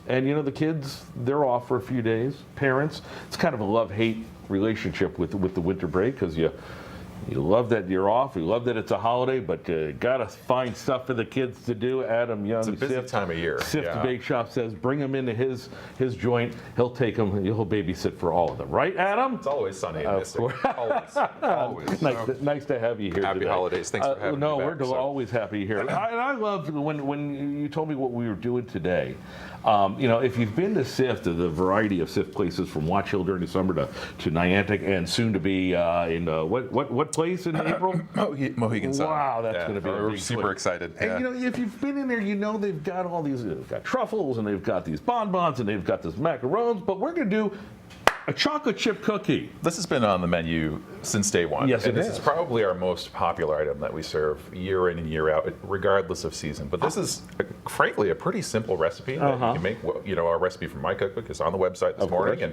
And you know, the kids, they're off for a few days. Parents, it's kind of a love-hate relationship with the winter break, because you love that you're off. You love that it's a holiday, but you got to find stuff for the kids to do. Adam Young, it's a busy time of year. Sift Bake Shop says, bring them into his joint. He'll take them. He'll babysit for all of them. Right, Adam? It's always sunny in Mystic. Always. Nice to have you here Happy today. holidays. Thanks for having me No, back, we're always happy here. And I loved when you told me what we were doing today. You know, if you've been to Sift, the variety of Sift places from Watch Hill during the summer to Niantic, and soon to be in what place in April? Mohegan Sun. Wow, that's going to be we're super excited. And you know, if you've been in there, you know they've got all these. They've got truffles, and they've got these bonbons, and they've got this macarons. But we're going to do a chocolate chip cookie. This has been on the menu since day one. Yes, and it this has. is probably our most popular item that we serve year in and year out, regardless of season. But this is, frankly, a pretty simple recipe that you can make. You know, our recipe from my cookbook is on the website this morning,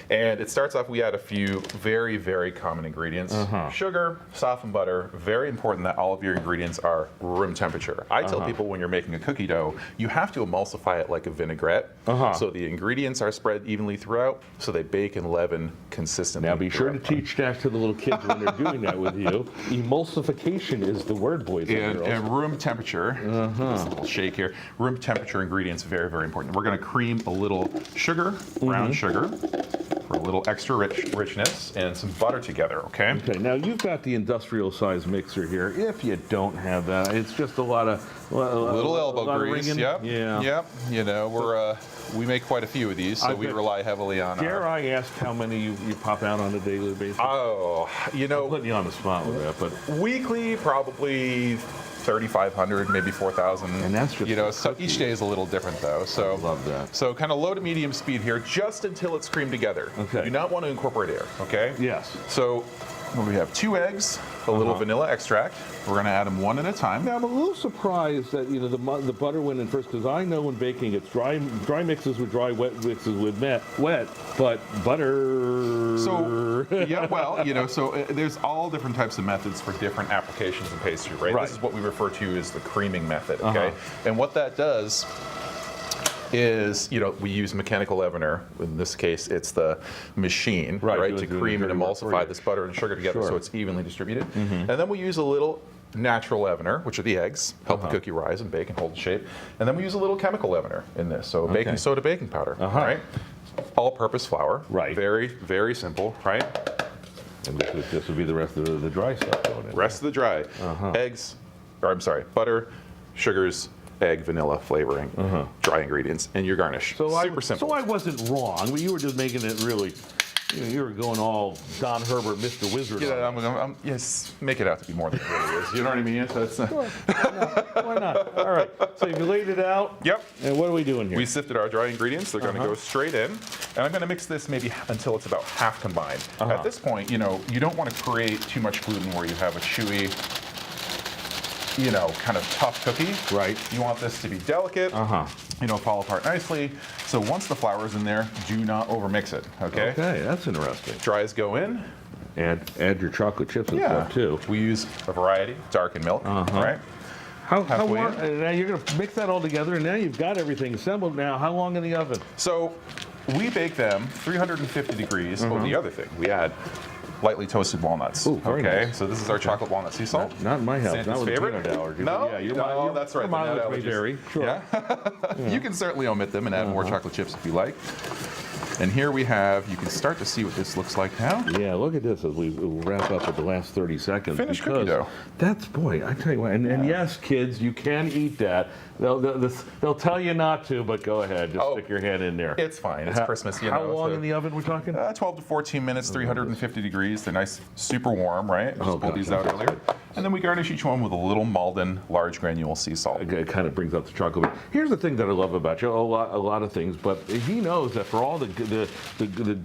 and it starts off. We add a few very, very common ingredients: sugar, softened butter. Very important that all of your ingredients are room temperature. I tell people when you're making a cookie dough, you have to emulsify it like a vinaigrette, so the ingredients are spread evenly throughout, so they bake and leaven consistently. Now be sure to teach that to the little kids when they're doing that with you. Emulsification is the word, boys and girls. And room temperature, just a little shake here, room temperature ingredients, very, very important. We're going to cream a little sugar, brown sugar, for a little extra richness, and some butter together, okay? Okay, now you've got the industrial size mixer here. If you don't have that, it's just a lot of... little elbow grease, yep. Yep, you know, we make quite a few of these, so we rely heavily on Dare I ask how many you pop out on a daily basis? Oh, you know... I'm putting you on the spot with that, but... Weekly, probably 3,500, maybe 4,000. And that's just, you know, so each day is a little different though. So I love that. So kind of low to medium speed here, just until it's creamed together. Okay. You do not want to incorporate air. Okay. Yes. So we have 2 eggs, a little vanilla extract. We're going to add them one at a time. Now I'm a little surprised that the butter went in first, because I know when baking it's dry mixes with dry, wet mixes with wet, but butter. So yeah, well, you know, so there's all different types of methods for different applications in pastry, right? This is what we refer to as the creaming method. Okay, and what that does is, you know, we use mechanical leavener. In this case, it's the machine, right, to cream and emulsify this butter and sugar together so it's evenly distributed. And then we use a little natural leavener, which are the eggs, help the cookie rise and bake and hold the shape. And then we use a little chemical leavener in this, so baking soda, baking powder, right? All-purpose flour, very, very simple, right? And this would be the rest of the dry stuff going in. Rest of the dry. Eggs, or I'm sorry, butter, sugars, egg, vanilla flavoring, dry ingredients, and your garnish. So super simple. So I wasn't wrong, but you were just making it really, you were going all Don Herbert, Mr. Wizard. Yeah, yes, make it out to be more than it really is. You know what I mean? So it's, Sure. Why not? All right. So you laid it out. Yep. And what are we doing here? We sifted our dry ingredients. They're going to go straight in. And I'm going to mix this maybe until it's about half combined. At this point, you know, you don't want to create too much gluten where you have a chewy, you know, kind of tough cookie. Right. You want this to be delicate, you know, fall apart nicely. So once the flour's in there, do not overmix it, okay? Okay, that's interesting. Dries go in. Add your chocolate chips and stuff too. We use a variety, dark and milk, right? How long, now you're going to mix that all together, and now you've got everything assembled. Now, how long in the oven? So we bake them 350 degrees. Oh, the other thing, we add lightly toasted walnuts. Ooh, very nice. So this is our chocolate walnut sea salt. Not in my house. Santa's not with favorite. peanut allergy. No, yeah, no, that's right. Come on, with me, dairy. Sure. Yeah. You can certainly omit them and add more chocolate chips if you like. And here we have, you can start to see what this looks like now. Yeah, look at this as we wrap up with the last 30 seconds. Finished cookie dough. That's, boy, I tell you what, and yes, kids, you can eat that. They'll tell you not to, but go ahead, just stick your hand in there. It's fine, it's Christmas, you know. How long in the oven we're talking? 12 to 14 minutes, 350 degrees. They're nice, super warm, right? Just pulled these out earlier. And then we garnish each one with a little Malden large granule sea salt. It kind of brings out the chocolate. Here's the thing that I love about you, a lot of things, but he knows that for all the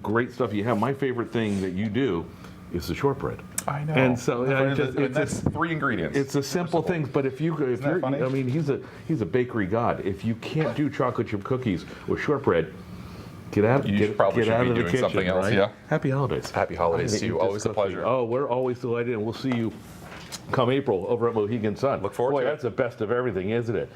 great stuff you have, my favorite thing that you do is the shortbread. I know. And so that's 3 ingredients. It's a simple thing, but if you're, funny? I mean, he's a bakery god. If you can't do chocolate chip cookies with shortbread, get out of the kitchen. Something else, right? yeah. Happy holidays. Happy holidays to you. Always a pleasure. Oh, we're always delighted, and we'll see you come April over at Mohegan Sun. Look forward to it. Boy, that's the best of everything, isn't it?